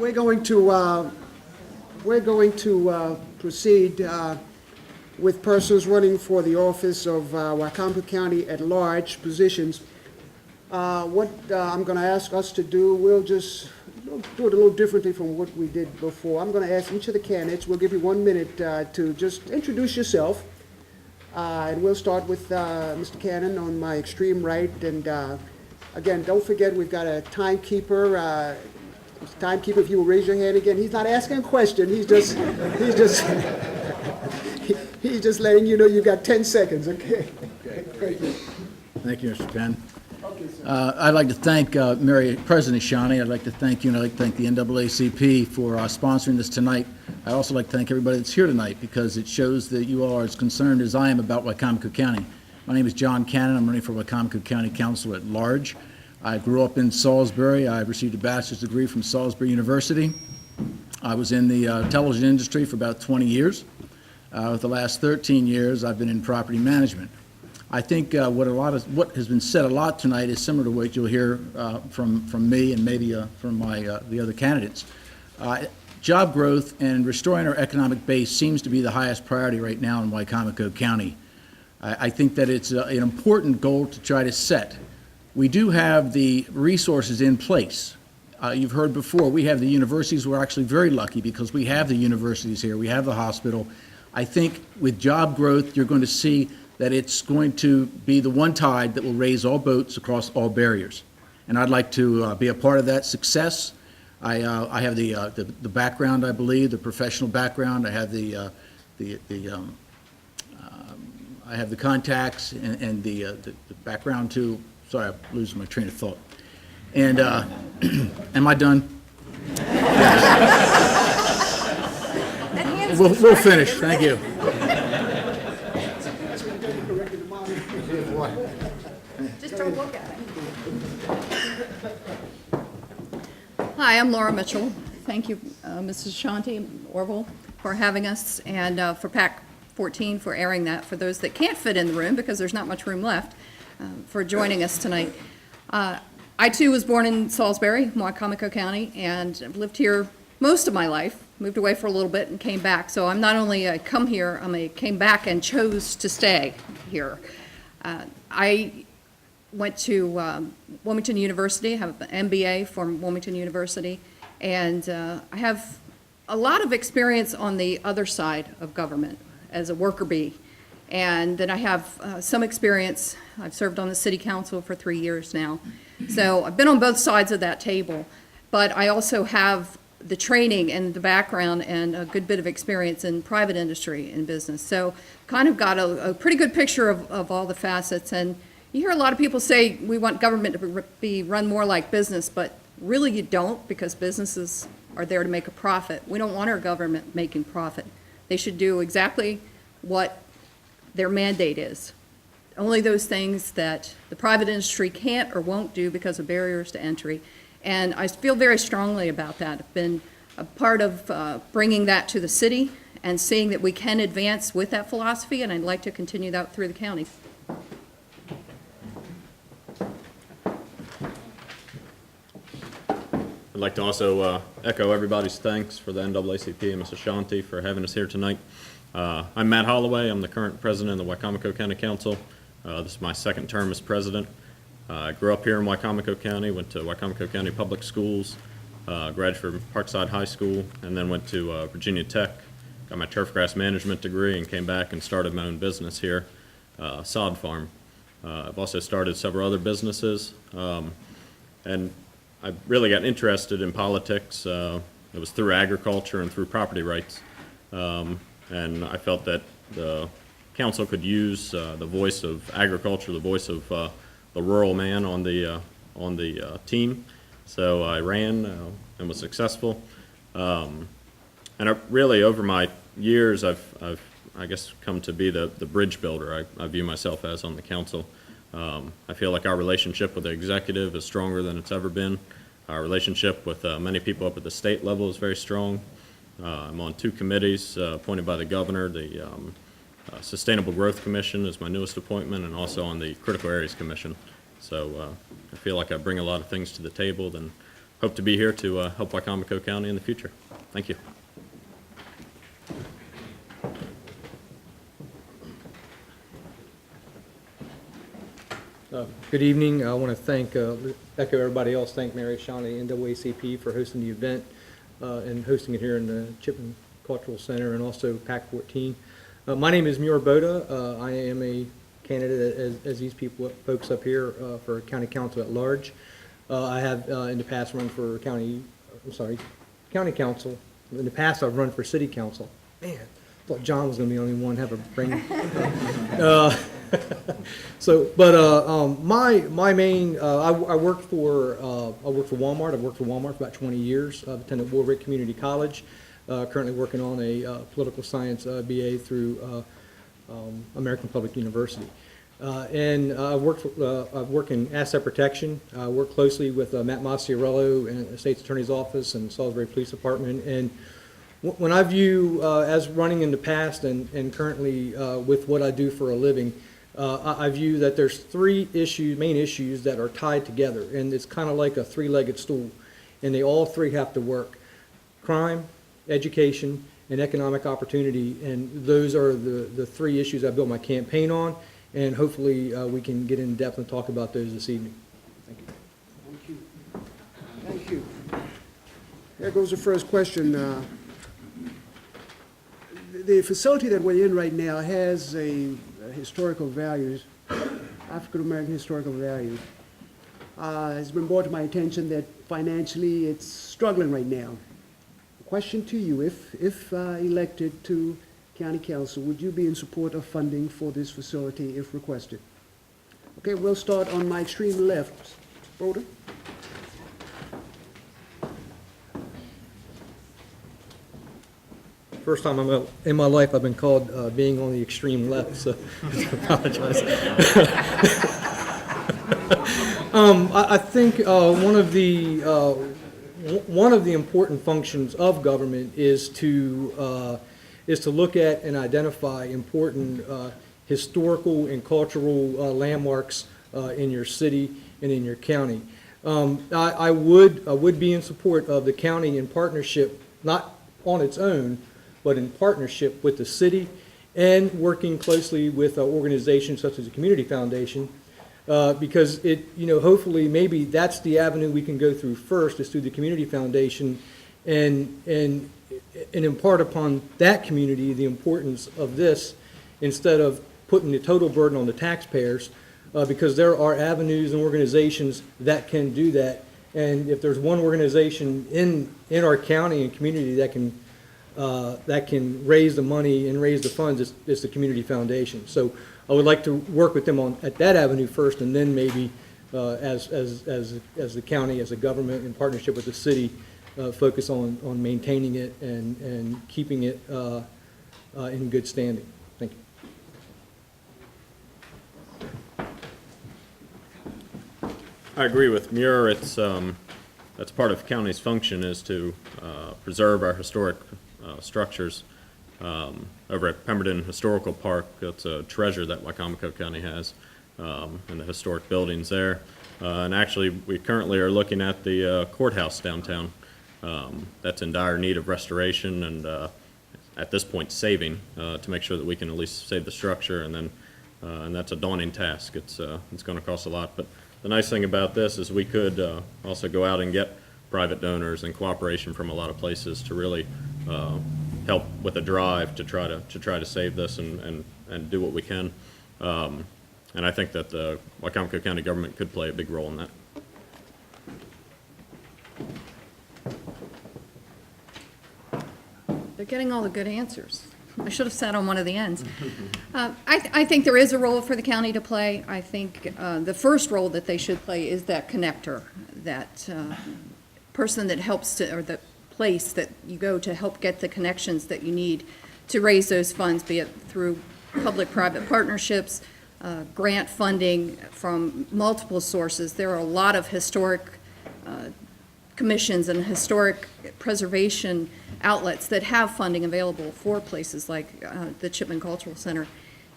We're going to proceed with persons running for the office of Wycomico County at large positions. What I'm going to ask us to do, we'll just do it a little differently from what we did before. I'm going to ask each of the candidates, we'll give you 1 minute to just introduce yourself. And we'll start with Mr. Cannon on my extreme right. And again, don't forget we've got a timekeeper. Timekeeper, if you will raise your hand again. He's not asking a question. He's just he's just letting you know you've got 10 seconds. Okay. Thank you. Thank you, Mr. Penn. I'd like to thank President Shani. I'd like to thank you, and I'd like to thank the NAACP for sponsoring this tonight. I'd also like to thank everybody that's here tonight because it shows that you all are as concerned as I am about Wycomico County. My name is John Cannon. I'm running for Wycomico County Council at large. I grew up in Salisbury. I received a bachelor's degree from Salisbury University. I was in the television industry for about 20 years. With the last 13 years, I've been in property management. I think what has been said a lot tonight is similar to what you'll hear from me and maybe from the other candidates. Job growth and restoring our economic base seems to be the highest priority right now in Wycomico County. I think that it's an important goal to try to set. We do have the resources in place. You've heard before, we have the universities. We're actually very lucky because we have the universities here. We have the hospital. I think with job growth, you're going to see that it's going to be the one tide that will raise all boats across all barriers. And I'd like to be a part of that success. I have the background, I believe, the professional background. I have I have the contacts and the background to. Sorry, I'm losing my train of thought. And am I done? Yes. We'll finish. Thank you. Just don't look at it. Hi, I'm Laura Mitchell. Thank you, Mrs. Shanti Orville, for having us, and for PAC 14 for airing that for those that can't fit in the room because there's not much room left. For joining us tonight. I too was born in Salisbury, Wycomico County, and I've lived here most of my life, moved away for a little bit and came back. So I'm not only a come here, came back and chose to stay here. I went to Wilmington University, I have an MBA from Wilmington University, and I have a lot of experience on the other side of government as a worker bee. And then I have some experience. I've served on the city council for 3 years now. So I've been on both sides of that table, but I also have the training and the background and a good bit of experience in private industry and business. So kind of got a pretty good picture of all the facets. And you hear a lot of people say we want government to be run more like business, but really you don't, because businesses are there to make a profit. We don't want our government making profit. They should do exactly what their mandate is. Only those things that the private industry can't or won't do because of barriers to entry. And I feel very strongly about that. I've been a part of bringing that to the city and seeing that we can advance with that philosophy, and I'd like to continue that through the county. I'd like to also echo everybody's thanks for the NAACP and Mrs. Shanti for having us here tonight. I'm Matt Holloway. I'm the current president of the Wycomico County Council. This is my second term as president. I grew up here in Wycomico County, went to Wycomico County Public Schools, graduated from Parkside High School, and then went to Virginia Tech, got my turf grass management degree, and came back and started my own business here, Sod Farm. I've also started several other businesses, and I really got interested in politics. It was through agriculture and through property rights. And I felt that the council could use the voice of agriculture, the voice of the rural man on the team. So I ran and was successful. And really, over my years, I've I guess come to be the bridge builder I view myself as on the council. I feel like our relationship with the executive is stronger than it's ever been. Our relationship with many people up at the state level is very strong. I'm on 2 committees appointed by the governor. The Sustainable Growth Commission is my newest appointment, and also on the Critical Areas Commission. So I feel like I bring a lot of things to the table, and hope to be here to help Wycomico County in the future. Thank you. Good evening. I want to thank, echo everybody else, thank Mary Shawnee, NAACP for hosting the event and hosting it here in the Chipman Cultural Center and also PAC 14. My name is Muir Boda. I am a candidate, as these folks up here, for county council at large. I have in the past run for county council. In the past, I've run for city council. Man, I thought John was going to be the only one to have a brain. My main, I worked for Walmart. I've worked for Walmart for about 20 years. I've attended Warwick Community College. Currently working on a political science BA through American Public University. I work in asset protection. I work closely with Matt Maciarello in the State's Attorney's Office and Salisbury Police Department. And when I view, as running in the past and currently with what I do for a living, I view that there's three main issues that are tied together, and it's kind of like a three-legged stool, and they all three have to work: crime, education, and economic opportunity. And those are the three issues I built my campaign on, and hopefully we can get in depth and talk about those this evening. Thank you. Thank you. Thank you. There goes the first question. The facility that we're in right now has a historical values, African-American historical values. It's been brought to my attention that financially it's struggling right now. Question to you, if elected to county council, would you be in support of funding for this facility if requested? Okay, we'll start on my extreme left. Broder? First time in my life I've been called being on the extreme left, so I apologize. I think one of the important functions of government is to look at and identify important historical and cultural landmarks in your city and in your county. I would be in support of the county in partnership, not on its own, but in partnership with the city and working closely with organizations such as the Community Foundation, because hopefully maybe that's the avenue we can go through first, is through the Community Foundation and impart upon that community the importance of this instead of putting the total burden on the taxpayers, because there are avenues and organizations that can do that. And if there's one organization in our county and community that can raise the money and raise the funds, it's the Community Foundation. So I would like to work with them at that avenue first, and then maybe as the county, as a government in partnership with the city, focus on maintaining it and keeping it in good standing. Thank you. I agree with Muir. It's that's part of the county's function, is to preserve our historic structures. Over at Pemberton Historical Park, it's a treasure that Wycomico County has, and the historic buildings there. And actually, we currently are looking at the courthouse downtown. That's in dire need of restoration and at this point saving, to make sure that we can at least save the structure, and that's a daunting task. It's going to cost a lot, but the nice thing about this is we could also go out and get private donors and cooperation from a lot of places to really help with a drive to try to save this and do what we can. And I think that the Wycomico County government could play a big role in that. They're getting all the good answers. I should have sat on one of the ends. I think there is a role for the county to play. I think the first role that they should play is that connector, that person that helps to, or the place that you go to help get the connections that you need to raise those funds, be it through public-private partnerships, grant funding from multiple sources. There are a lot of historic commissions and historic preservation outlets that have funding available for places like the Chipman Cultural Center.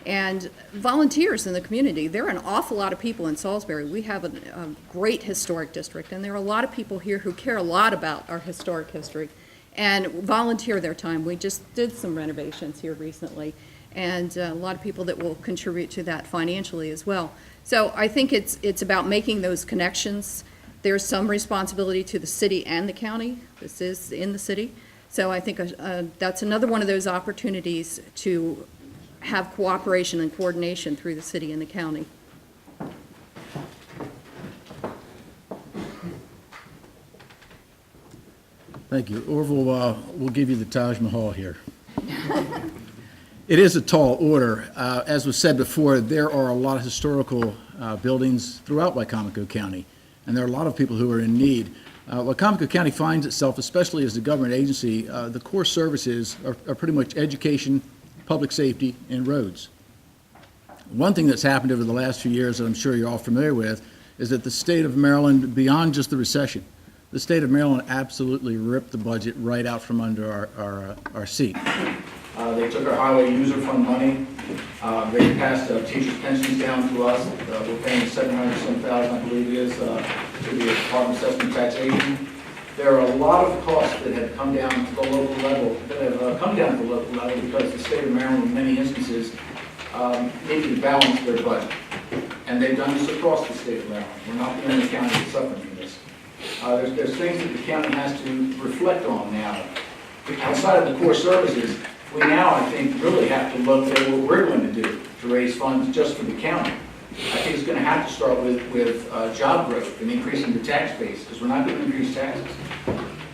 And volunteers in the community, there are an awful lot of people in Salisbury. We have a great historic district, and there are a lot of people here who care a lot about our historic history and volunteer their time. We just did some renovations here recently, and a lot of people that will contribute to that financially as well. So I think it's about making those connections. There's some responsibility to the city and the county. This is in the city. So I think that's another one of those opportunities to have cooperation and coordination through the city and the county. Thank you. Orville will give you the Taj Mahal here. It is a tall order. As was said before, there are a lot of historical buildings throughout Wycomico County, and there are a lot of people who are in need. Wycomico County finds itself, especially as a government agency, the core services are pretty much education, public safety, and roads. One thing that's happened over the last few years that I'm sure you're all familiar with is that the state of Maryland, beyond just the recession, the state of Maryland absolutely ripped the budget right out from under our seat. They took our highway user fund money. They passed teachers' pensions down to us. We're paying $700,000, I believe it is, to the Department of Assessment Taxation. There are a lot of costs that have come down to the local level, that have come down to the local level because the state of Maryland, in many instances, needed to balance their budget. And they've done this across the state of Maryland. We're not the only county that's suffering from this. There's things that the county has to reflect on now. Outside of the core services, we now, I think, really have to look at what we're going to do to raise funds just for the county. I think it's going to have to start with job growth and increasing the tax base, because we're not going to increase taxes.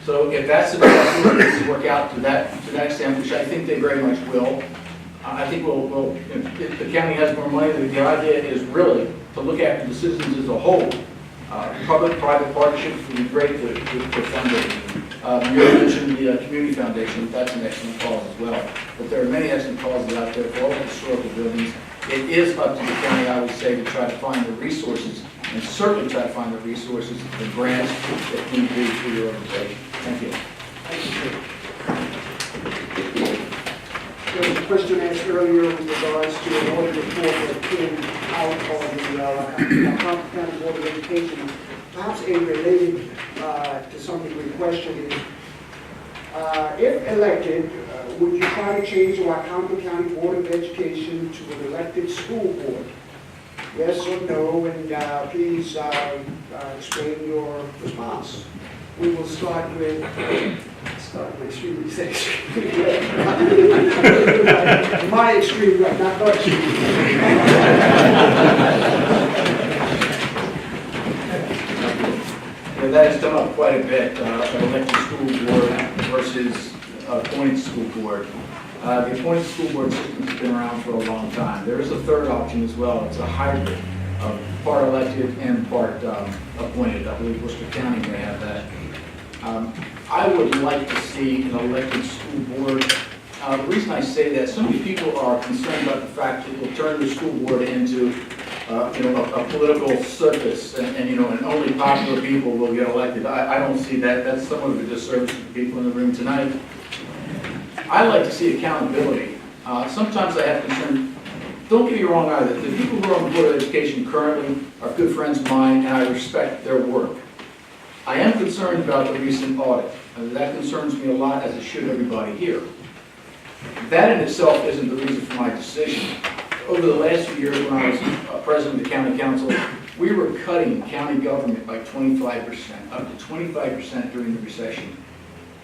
So if that's the best to work out to that extent, which I think they very much will, I think if the county has more money, the idea is really to look after the citizens as a whole. Public-private partnerships would be great for funding. You mentioned the Community Foundation. That's an excellent cause as well. But there are many excellent causes out there for all the historical buildings. It is up to the county, I would say, to try to find the resources, and certainly try to find the resources, the grants that need to be for your organization. Thank you. There was a question asked earlier in regards to an audit report that came out of the Wycomico County Board of Education. Perhaps a related to something we questioned is, if elected, would you try to change the Wycomico County Board of Education to an elected school board? Yes or no, and please explain your response. We will start with, extreme my extreme right, not your extreme. That has come up quite a bit, an elected school board versus appointed school board. The appointed school board system has been around for a long time. There is a third option as well. It's a hybrid of part elected and part appointed. I believe Worcester County may have that. I would like to see an elected school board. The reason I say that, so many people are concerned about the fact that we'll turn the school board into a political circus, and only popular people will get elected. I don't see that. That's somewhat of a disservice to the people in the room tonight. I like to see accountability. Sometimes I have concern. Don't get me wrong either. The people who are on the Board of Education currently are good friends of mine, and I respect their work. I am concerned about the recent audit. That concerns me a lot, as it should everybody here. That in itself isn't the reason for my decision. Over the last few years, when I was president of the county council, we were cutting county government by 25%, up to 25% during the recession.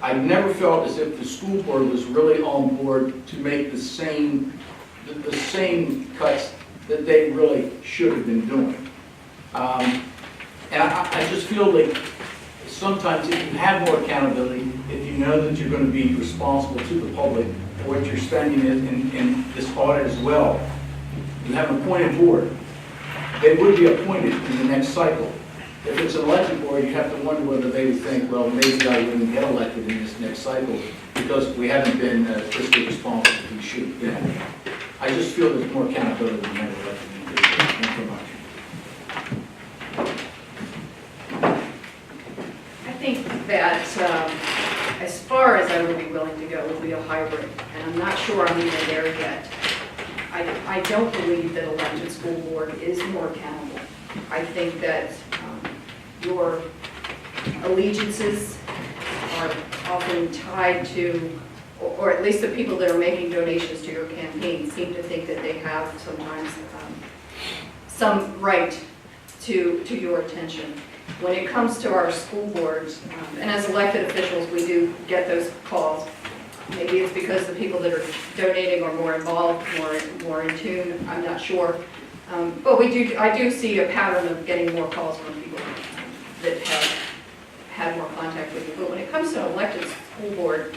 I never felt as if the school board was really on board to make the same cuts that they really should have been doing. And I just feel like sometimes if you have more accountability, if you know that you're going to be responsible to the public for what you're spending in this audit as well, you have an appointed board. They would be appointed in the next cycle. If it's an elected board, you have to wonder whether they would think, well, maybe I wouldn't get elected in this next cycle because we haven't been fiscally responsible as we should have been. I just feel there's more accountability than ever elected individuals. Thank you very much. I think that as far as I would be willing to go would be a hybrid, and I'm not sure I'm even there yet. I don't believe that elected school board is more accountable. I think that your allegiances are often tied to, or at least the people that are making donations to your campaign seem to think that they have sometimes some right to your attention. When it comes to our school boards, and as elected officials, we do get those calls. Maybe it's because the people that are donating are more involved, more in tune, I'm not sure. But I do see a pattern of getting more calls from people that have had more contact with you. But when it comes to an elected school board,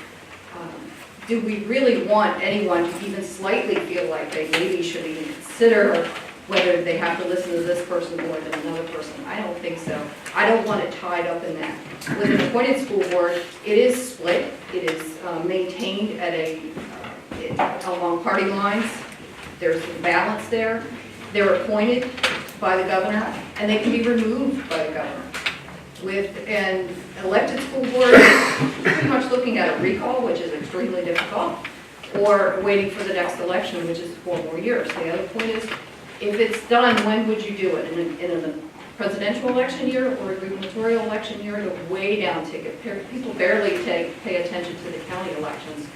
do we really want anyone to even slightly feel like they maybe should even consider whether they have to listen to this person more than another person? I don't think so. I don't want it tied up in that. With an appointed school board, it is split. It is maintained at along party lines. There's a balance there. They're appointed by the governor, and they can be removed by the governor. With an elected school board, pretty much looking at a recall, which is extremely difficult, or waiting for the next election, which is 4 more years. The other point is, if it's done, when would you do it? In a presidential election year or a gubernatorial election year? It's a way down ticket. People barely pay attention to the county elections,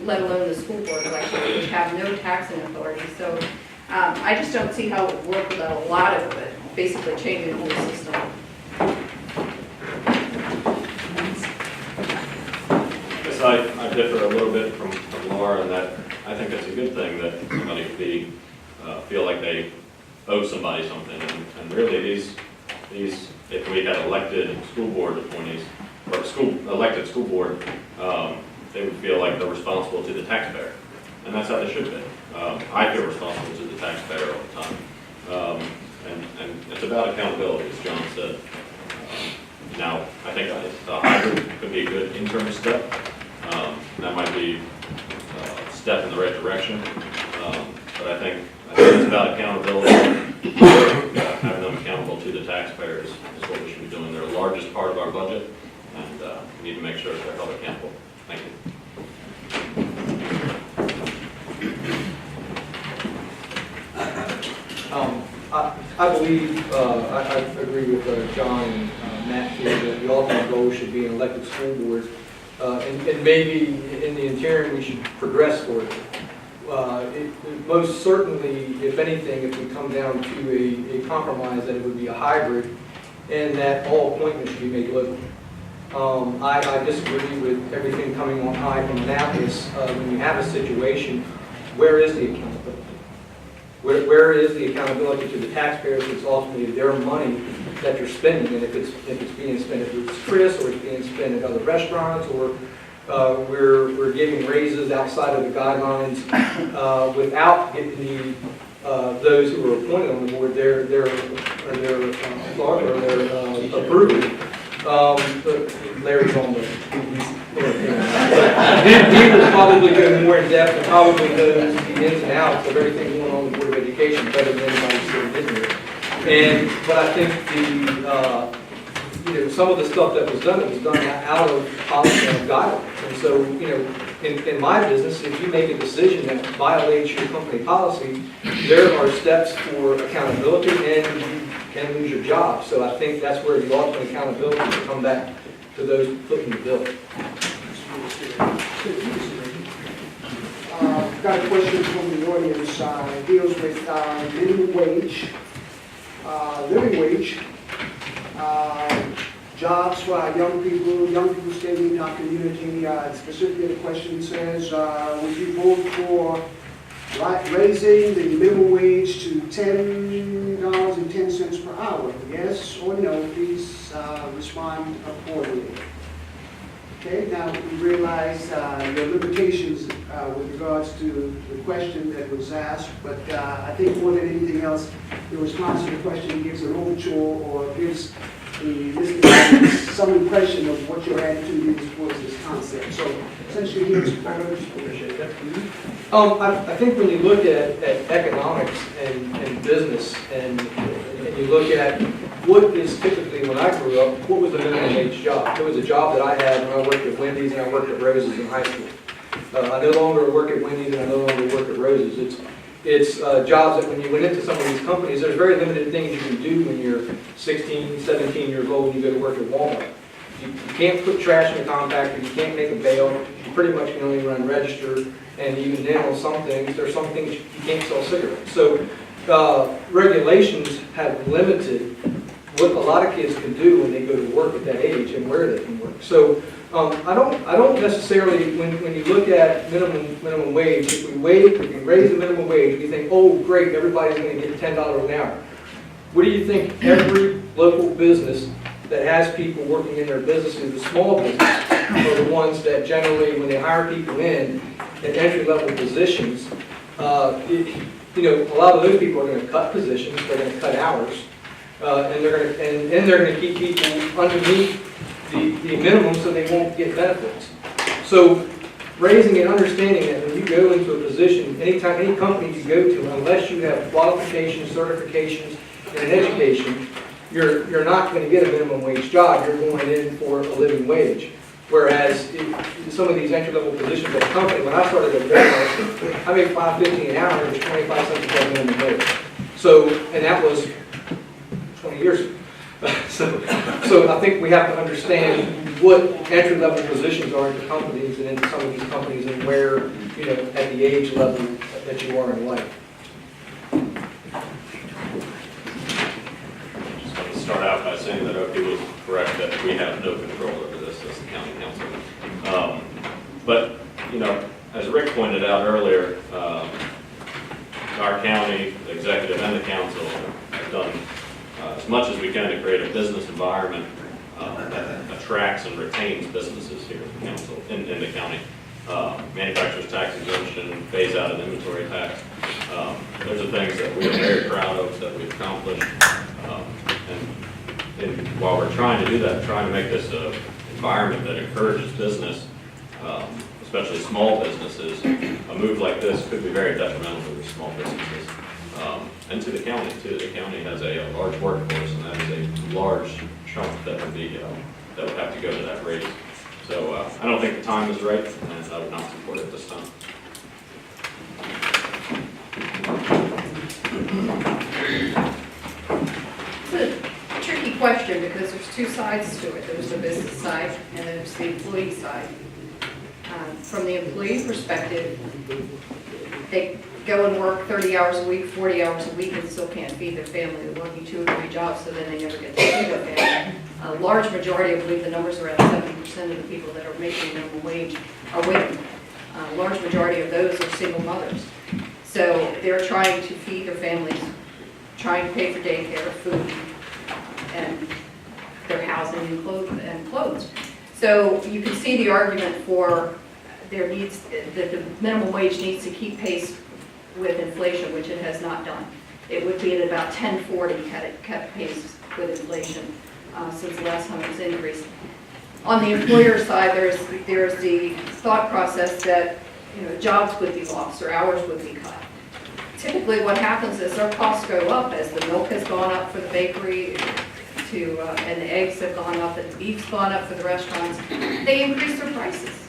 let alone the school board elections, which have no taxing authority. So I just don't see how it would work without a lot of it, basically changing the whole system. I differ a little bit from Laura in that I think it's a good thing that somebody feel like they owe somebody something. And really these, if we had elected school board appointees, or elected school board, they would feel like they're responsible to the taxpayer. And that's how they should be. I feel responsible to the taxpayer all the time. And it's about accountability, as John said. Now, I think the hybrid could be a good interim step. That might be a step in the right direction. But I think it's about accountability. Having them accountable to the taxpayers is what we should be doing. They're the largest part of our budget, and we need to make sure that they're held accountable. Thank you. I believe, I agree with John and Matt here that the ultimate goal should be an elected school board. And maybe in the interim we should progress toward it. Most certainly, if anything, if we come down to a compromise, that it would be a hybrid and that all appointments should be made local. I disagree with everything coming on high from Annapolis. When you have a situation, where is the accountability? Where is the accountability to the taxpayers? It's ultimately their money that you're spending, and if it's being spent at Ruth's Chris, or it's being spent at other restaurants, or we're giving raises outside of the guidelines without getting those who are appointed on the board their authority or their approval. Larry's on the. He will probably go more in depth and probably knows the ins and outs of everything going on in the Board of Education better than anybody sitting in here. But I think some of the stuff that was done, it was done out of policy and guidelines. And so, in my business, if you make a decision that violates your company policy, there are steps for accountability, and you can lose your job. So I think that's where the ultimate accountability will come back to those footing the bill. Got a question from the audience. It deals with minimum wage, living wage, jobs for our young people staying in our community. Specifically, the question says, would you vote for raising the minimum wage to $10.10 per hour? Yes or no? Please respond accordingly. Okay, now we realize your limitations with regards to the question that was asked, but I think more than anything else, the response to the question gives an overture or gives the listener some impression of what your attitude is towards this concept. So essentially, here's Appreciate that. I think when you look at economics and business, and you look at what is typically, when I grew up, what was the minimum wage job? It was a job that I had when I worked at Wendy's and I worked at Rose's in high school. I no longer work at Wendy's and I no longer work at Rose's. It's jobs that when you went into some of these companies, there's very limited things you can do when you're 16, 17 years old and you go to work at Walmart. You can't put trash in a compactor, you can't make a bale, you pretty much can only run register, and even then on some things, there's some things you can't sell cigarettes. So regulations have limited what a lot of kids can do when they go to work at that age and where they can work. So I don't necessarily, when you look at minimum wage, if we can raise the minimum wage, we think, oh, great, everybody's going to get $10 an hour. What do you think every local business that has people working in their businesses, the small business, are the ones that generally, when they hire people in at entry-level positions, you know, a lot of those people are going to cut positions, they're going to cut hours, and they're going to keep people underneath the minimum so they won't get benefits. So raising and understanding that when you go into a position, any company you go to, unless you have qualifications, certifications, and an education, you're not going to get a minimum wage job. You're going in for a living wage. Whereas some of these entry-level positions at a company, when I started at Walmart, I made $5.50 an hour, and it was 25 cents above minimum wage. So, and that was 20 years ago. So I think we have to understand what entry-level positions are in the companies and in some of these companies and where, you know, at the age level that you are in life. Just want to start out by saying that Opie was correct that we have no control over this as the county council. But, you know, as Rick pointed out earlier, our county, the executive and the council have done as much as we can to create a business environment that attracts and retains businesses here in the council, in the county. Manufacturer's tax exemption, phase out an inventory tax. Those are things that we are very proud of that we've accomplished. And while we're trying to do that, trying to make this an environment that encourages business, especially small businesses, a move like this could be very detrimental to the small businesses. And to the county, too. The county has a large workforce, and that is a large chunk that would be that would have to go to that raise. So I don't think the time is right, and I would not support it this time. It's a tricky question because there's two sides to it. There's the business side and there's the employee side. From the employee perspective, they go and work 30 hours a week, 40 hours a week, and still can't feed their family. They're working 2 or 3 jobs, so then they never get to feed their family. A large majority, I believe the numbers around 70% of the people that are making minimum wage are women. A large majority of those are single mothers. So they're trying to feed their families, trying to pay for daycare, food, and their housing and clothes. So you can see the argument for there needs, that the minimum wage needs to keep pace with inflation, which it has not done. It would be at about 10.40 had it kept pace with inflation since the last time it was increased. On the employer side, there's the thought process that, you know, jobs would be lost or hours would be cut. Typically what happens is their costs go up as the milk has gone up for the bakery and the eggs have gone up and the beef's gone up for the restaurants. They increase their prices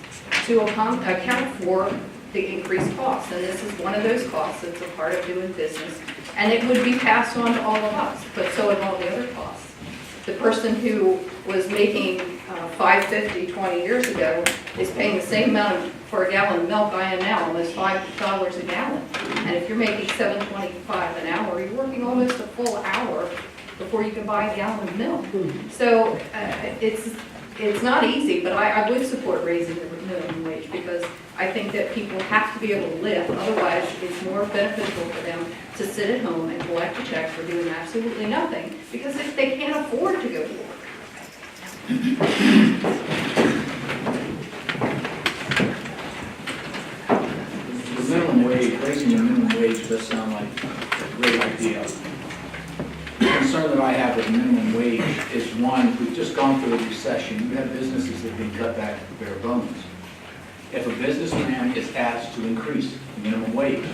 to account for the increased costs, and this is one of those costs that's a part of doing business, and it would be passed on to all of us, but so would all the other costs. The person who was making $5.50 20 years ago is paying the same amount for a gallon of milk I am now, almost $5 a gallon. And if you're making $7.25 an hour, you're working almost a full hour before you can buy a gallon of milk. So it's not easy, but I would support raising the minimum wage because I think that people have to be able to live. Otherwise, it's more beneficial for them to sit at home and collect a check for doing absolutely nothing because if they can't afford to go to work. The minimum wage, raising the minimum wage does sound like a great idea. The concern that I have with minimum wage is one, we've just gone through a recession. You have businesses that have been cut back to bare bones. If a businessman is asked to increase the minimum wage,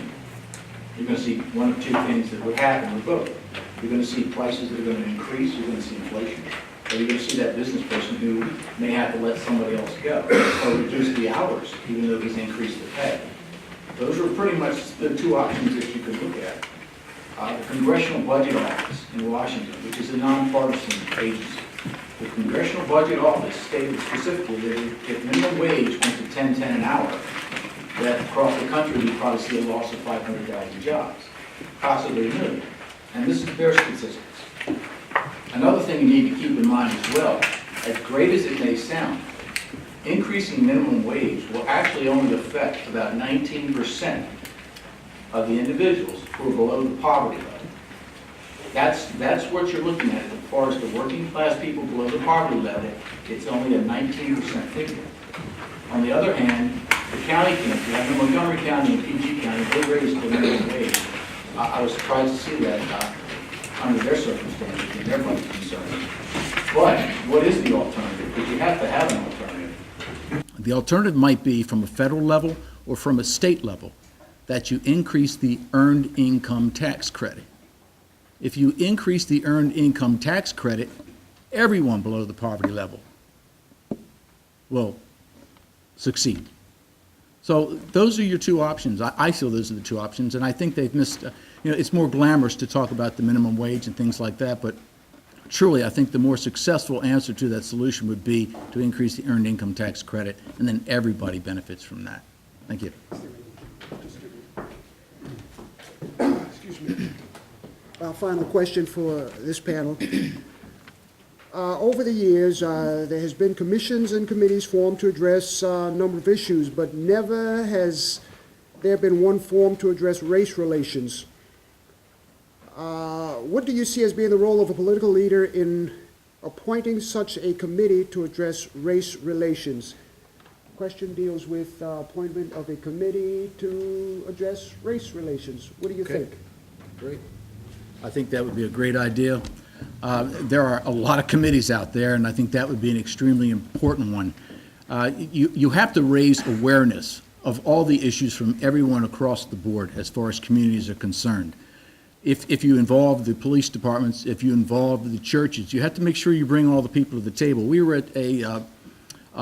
you're going to see one of two things that would happen with both. You're going to see prices that are going to increase, you're going to see inflation. Or you're going to see that business person who may have to let somebody else go or reduce the hours, even though he's increased the pay. Those are pretty much the two options that you could look at. The Congressional Budget Office in Washington, which is a nonpartisan agency. The Congressional Budget Office stated specifically that if minimum wage went to $10.10 an hour, that across the country we'd probably see a loss of 500,000 jobs, possibly a million. And this is their statistics. Another thing you need to keep in mind as well, as great as it may sound, increasing minimum wage will actually only affect about 19% of the individuals who are below the poverty level. That's what you're looking at as far as the working class people below the poverty level. It's only a 19% figure. On the other hand, the county can't. You have in Montgomery County and PG County, they raised the minimum wage. I was surprised to see that under their circumstances and their budget concerns. But what is the alternative? Because you have to have an alternative. The alternative might be from a federal level or from a state level, that you increase the earned income tax credit. If you increase the earned income tax credit, everyone below the poverty level will succeed. So those are your two options. I feel those are the two options, and I think they've missed, it's more glamorous to talk about the minimum wage and things like that, but truly, I think the more successful answer to that solution would be to increase the earned income tax credit, and then everybody benefits from that. Thank you. Excuse me. Final question for this panel. Over the years, there has been commissions and committees formed to address a number of issues, but never has there been one formed to address race relations. What do you see as being the role of a political leader in appointing such a committee to address race relations? Question deals with appointment of a committee to address race relations. What do you think? Great. I think that would be a great idea. There are a lot of committees out there, and I think that would be an extremely important one. You have to raise awareness of all the issues from everyone across the board as far as communities are concerned. If you involve the police departments, if you involve the churches, you have to make sure you bring all the people to the table. We were at a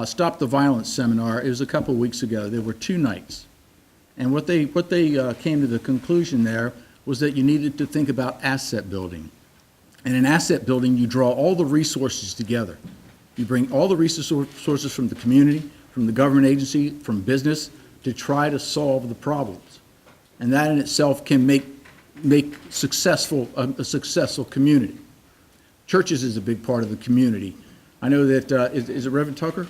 Stop the Violence seminar. It was a couple of weeks ago. There were 2 nights. And what they came to the conclusion there was that you needed to think about asset building. And in asset building, you draw all the resources together. You bring all the resources from the community, from the government agency, from business, to try to solve the problems. And that in itself can make a successful community. Churches is a big part of the community. I know that, is it Reverend Tucker?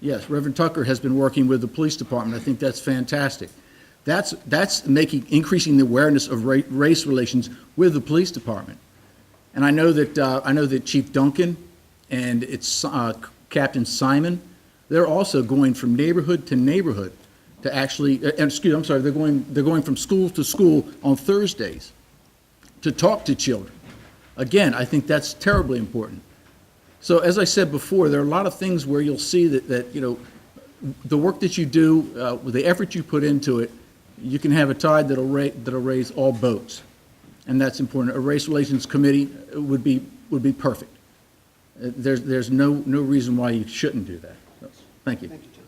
Yes, Reverend Tucker has been working with the police department. I think that's fantastic. That's increasing the awareness of race relations with the police department. And I know that Chief Duncan and it's Captain Simon, they're also going from neighborhood to neighborhood to actually, they're going from school to school on Thursdays to talk to children. Again, I think that's terribly important. So as I said before, there are a lot of things where you'll see that the work that you do, with the effort you put into it, you can have a tide that'll raise all boats, and that's important. A race relations committee would be perfect. There's no reason why you shouldn't do that. Thank you. Thank you, John.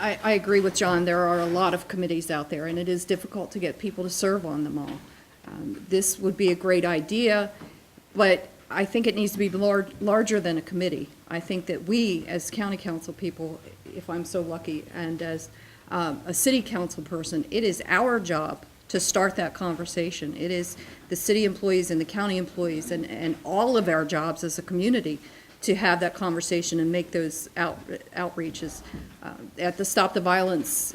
I agree with John. There are a lot of committees out there, and it is difficult to get people to serve on them all. This would be a great idea, but I think it needs to be larger than a committee. I think that we, as county council people, if I'm so lucky, and as a city council person, it is our job to start that conversation. It is the city employees and the county employees and all of our jobs as a community to have that conversation and make those outreaches. At the Stop the Violence,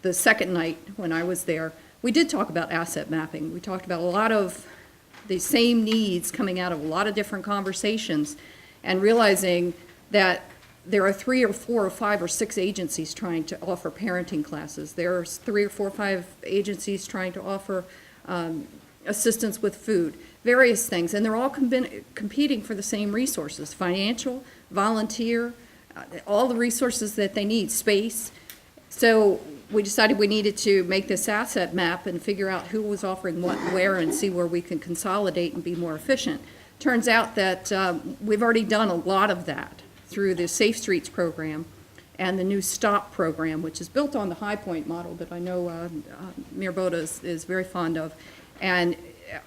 the second night when I was there, we did talk about asset mapping. We talked about a lot of the same needs coming out of a lot of different conversations, and realizing that there are 3 or 4 or 5 or 6 agencies trying to offer parenting classes. There are 3 or 4 or 5 agencies trying to offer assistance with food, various things, and they're all competing for the same resources: financial, volunteer, all the resources that they need, space. So we decided we needed to make this asset map and figure out who was offering what where and see where we can consolidate and be more efficient. Turns out that we've already done a lot of that through the Safe Streets program and the new STOP program, which is built on the High Point model that I know Mayor Boda is very fond of. And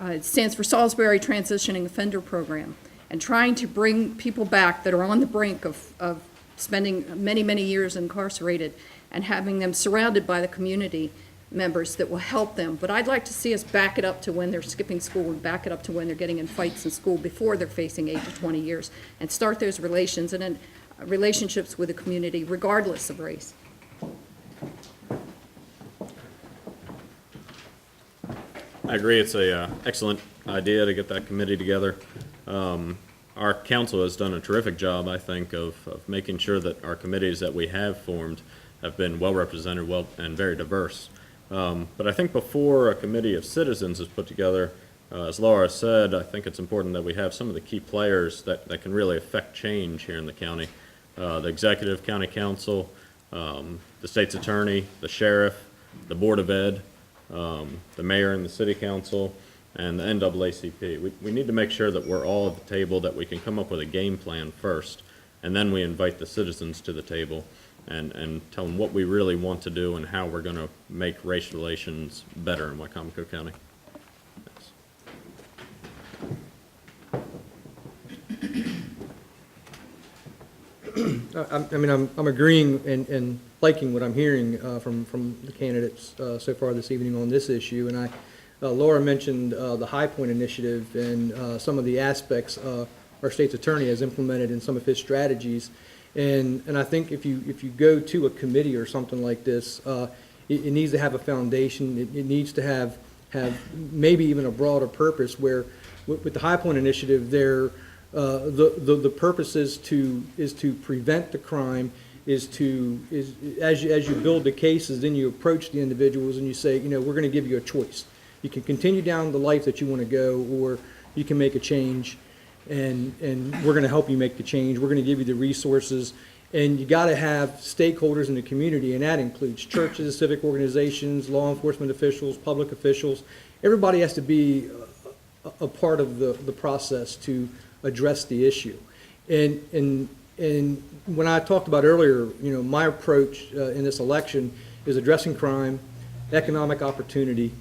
it stands for Salisbury Transitioning Offender Program, and trying to bring people back that are on the brink of spending many, many years incarcerated and having them surrounded by the community members that will help them. But I'd like to see us back it up to when they're skipping school and back it up to when they're getting in fights in school before they're facing age of 20 years and start those relations and then relationships with the community regardless of race. I agree. It's a excellent idea to get that committee together. Our council has done a terrific job, I think, of making sure that our committees that we have formed have been well represented, and very diverse. But I think before a committee of citizens is put together, as Laura said, I think it's important that we have some of the key players that can really affect change here in the county. The executive county council, the state's attorney, the sheriff, the board of ed, the mayor and the city council, and the NAACP. We need to make sure that we're all at the table, that we can come up with a game plan first, and then we invite the citizens to the table and tell them what we really want to do and how we're going to make race relations better in Wicomico County. Thanks. I'm agreeing and liking what I'm hearing from the candidates so far this evening on this issue. And Laura mentioned the High Point Initiative and some of the aspects our state's attorney has implemented in some of his strategies. And I think if you go to a committee or something like this, it needs to have a foundation. It needs to have maybe even a broader purpose. Where with the High Point Initiative, the purpose is to prevent the crime. As you build the cases, then you approach the individuals and you say, we're going to give you a choice. You can continue down the life that you want to go, or you can make a change. And we're going to help you make the change. We're going to give you the resources, and you got to have stakeholders in the community, and that includes churches, civic organizations, law enforcement officials, public officials. Everybody has to be a part of the process to address the issue. And when I talked about earlier, my approach in this election is addressing crime, economic opportunity,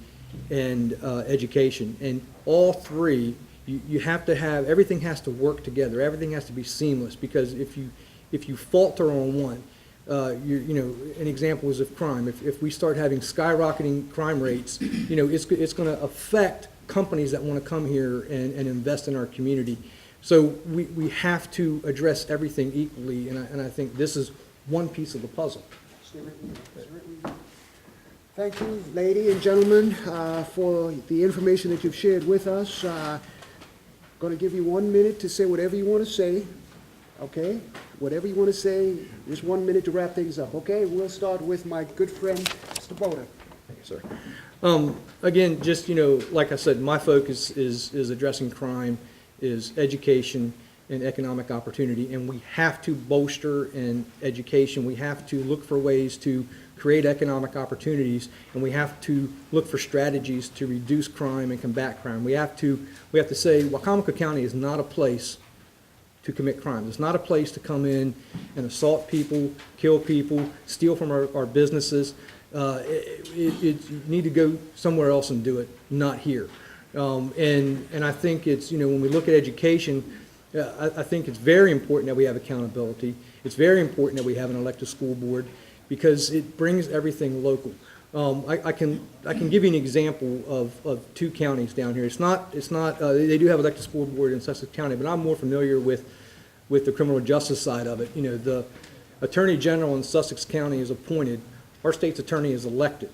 and education. And all three. You have to have, everything has to work together. Everything has to be seamless, because if you falter on one, an example is of crime. If we start having skyrocketing crime rates, it's going to affect companies that want to come here and invest in our community. So we have to address everything equally, and I think this is one piece of the puzzle. Thank you, ladies and gentlemen, for the information that you've shared with us. Going to give you 1 minute to say whatever you want to say, okay? Whatever you want to say, just 1 minute to wrap things up, okay? We'll start with my good friend, Mr. Boda. Thank you, sir. Again, just, like I said, my focus is addressing crime, is education and economic opportunity, and we have to bolster in education. We have to look for ways to create economic opportunities, and we have to look for strategies to reduce crime and combat crime. We have to say Wicomico County is not a place to commit crime. It's not a place to come in and assault people, kill people, steal from our businesses. You need to go somewhere else and do it, not here. And I think it's, when we look at education, I think it's very important that we have accountability. It's very important that we have an elected school board, because it brings everything local. I can give you an example of two counties down here. It's not they do have elected school board in Sussex County, but I'm more familiar with the criminal justice side of it. The Attorney General in Sussex County is appointed. Our state's attorney is elected.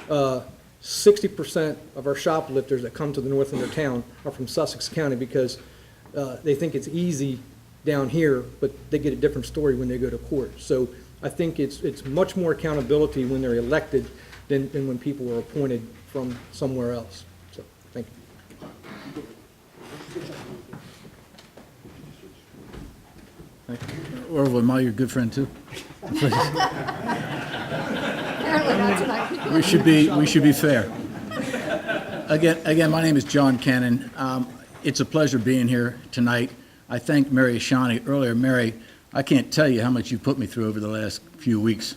60% of our shoplifters that come to the north end of town are from Sussex County, because they think it's easy down here, but they get a different story when they go to court. So I think it's much more accountability when they're elected than when people are appointed from somewhere else. So, thank you. Orville, am I your good friend too? Apparently not tonight. We should be fair. Again, my name is John Cannon. It's a pleasure being here tonight. I thanked Mary Ashani earlier. Mary, I can't tell you how much you put me through over the last few weeks.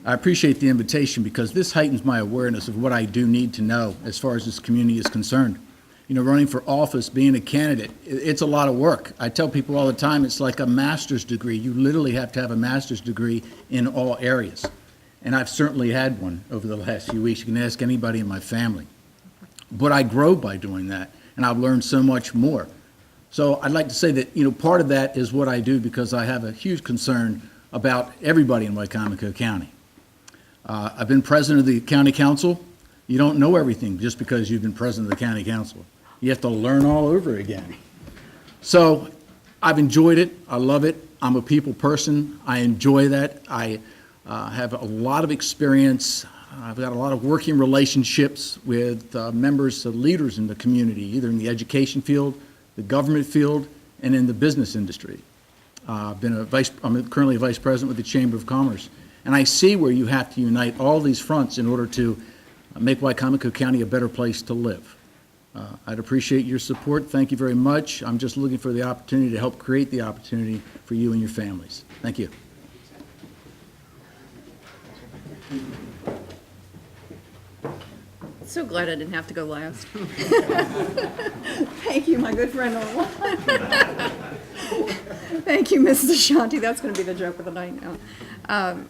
I appreciate the invitation because this heightens my awareness of what I do need to know as far as this community is concerned. You know, running for office, being a candidate, it's a lot of work. I tell people all the time, it's like a master's degree. You literally have to have a master's degree in all areas. And I've certainly had one over the last few weeks. You can ask anybody in my family. But I grow by doing that, and I've learned so much more. So I'd like to say that, you know, part of that is what I do because I have a huge concern about everybody in Wicomico County. I've been president of the county council. You don't know everything just because you've been president of the county council. You have to learn all over again. So I've enjoyed it. I love it. I'm a people person. I enjoy that. I have a lot of experience. I've got a lot of working relationships with members, leaders in the community, either in the education field, the government field, and in the business industry. I'm currently a vice president with the Chamber of Commerce. And I see where you have to unite all these fronts in order to make Wicomico County a better place to live. I'd appreciate your support. Thank you very much. I'm just looking for the opportunity to help create the opportunity for you and your families. Thank you. So glad I didn't have to go last. Thank you, my good friend Orwell. Thank you, Mrs. Ashanti. That's going to be the joke of the night now.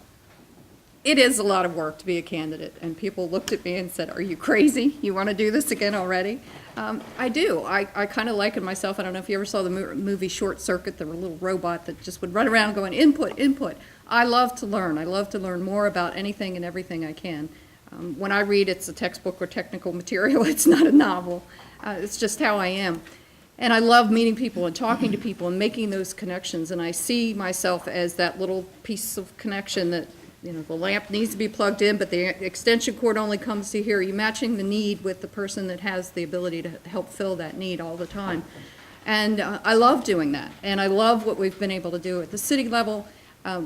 It is a lot of work to be a candidate, and people looked at me and said, "Are you crazy? You want to do this again already?" I do. I kind of liken myself. I don't know if you ever saw the movie Short Circuit, the little robot that just would run around going, input, input. I love to learn. I love to learn more about anything and everything I can. When I read, it's a textbook or technical material. It's not a novel. It's just how I am. And I love meeting people and talking to people and making those connections. And I see myself as that little piece of connection that, you know, the lamp needs to be plugged in, but the extension cord only comes to here. You're matching the need with the person that has the ability to help fill that need all the time. And I love doing that. And I love what we've been able to do at the city level.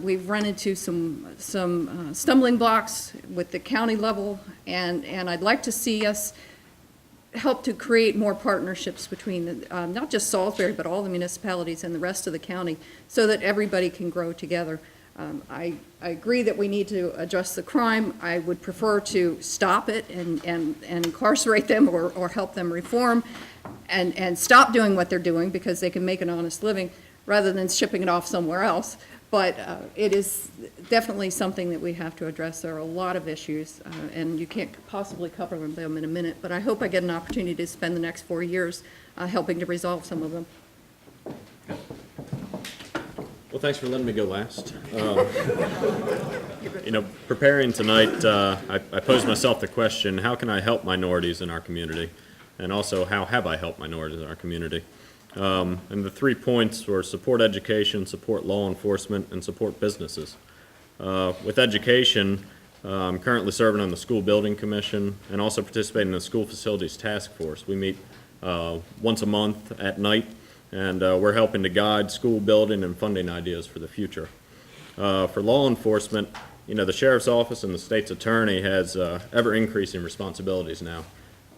We've run into some stumbling blocks with the county level, and I'd like to see us help to create more partnerships between not just Salisbury, but all the municipalities and the rest of the county so that everybody can grow together. I agree that we need to address the crime. I would prefer to stop it and incarcerate them or help them reform and stop doing what they're doing because they can make an honest living rather than shipping it off somewhere else. But it is definitely something that we have to address. There are a lot of issues, and you can't possibly cover them in a minute. But I hope I get an opportunity to spend the next 4 years helping to resolve some of them. Well, thanks for letting me go last. You know, preparing tonight, I posed myself the question, how can I help minorities in our community? And also, how have I helped minorities in our community? And the 3 points were support education, support law enforcement, and support businesses. With education, I'm currently serving on the School Building Commission and also participating in the School Facilities Task Force. We meet once a month at night, and we're helping to guide school building and funding ideas for the future. For law enforcement, you know, the Sheriff's Office and the State's Attorney has ever-increasing responsibilities now.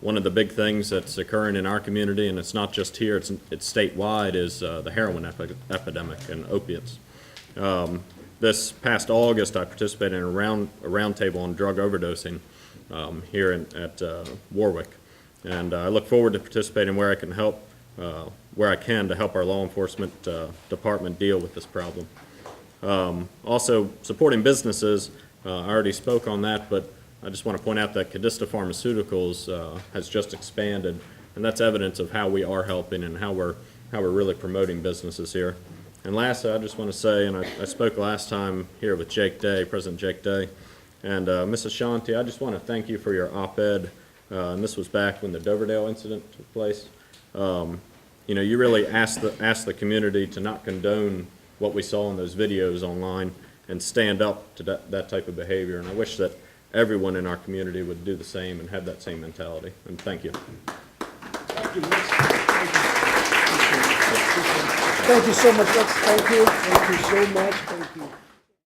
One of the big things that's occurring in our community, and it's not just here, it's statewide, is the heroin epidemic and opiates. This past August, I participated in a roundtable on drug overdosing here at Warwick, and I look forward to participating where I can help, where I can to help our law enforcement department deal with this problem. Also, supporting businesses, I already spoke on that, but I just want to point out that Cadista Pharmaceuticals has just expanded, and that's evidence of how we are helping and how we're really promoting businesses here. And lastly, I just want to say, and I spoke last time here with Jake Day, President Jake Day, and Ms. Ashanti, I just want to thank you for your op-ed, and this was back when the Doverdale incident took place. You know, you really asked the community to not condone what we saw in those videos online and stand up to that type of behavior, and I wish that everyone in our community would do the same and have that same mentality. And thank you. Thank you, Mitch. Thank you so much. Thank you. Thank you so much. Thank you.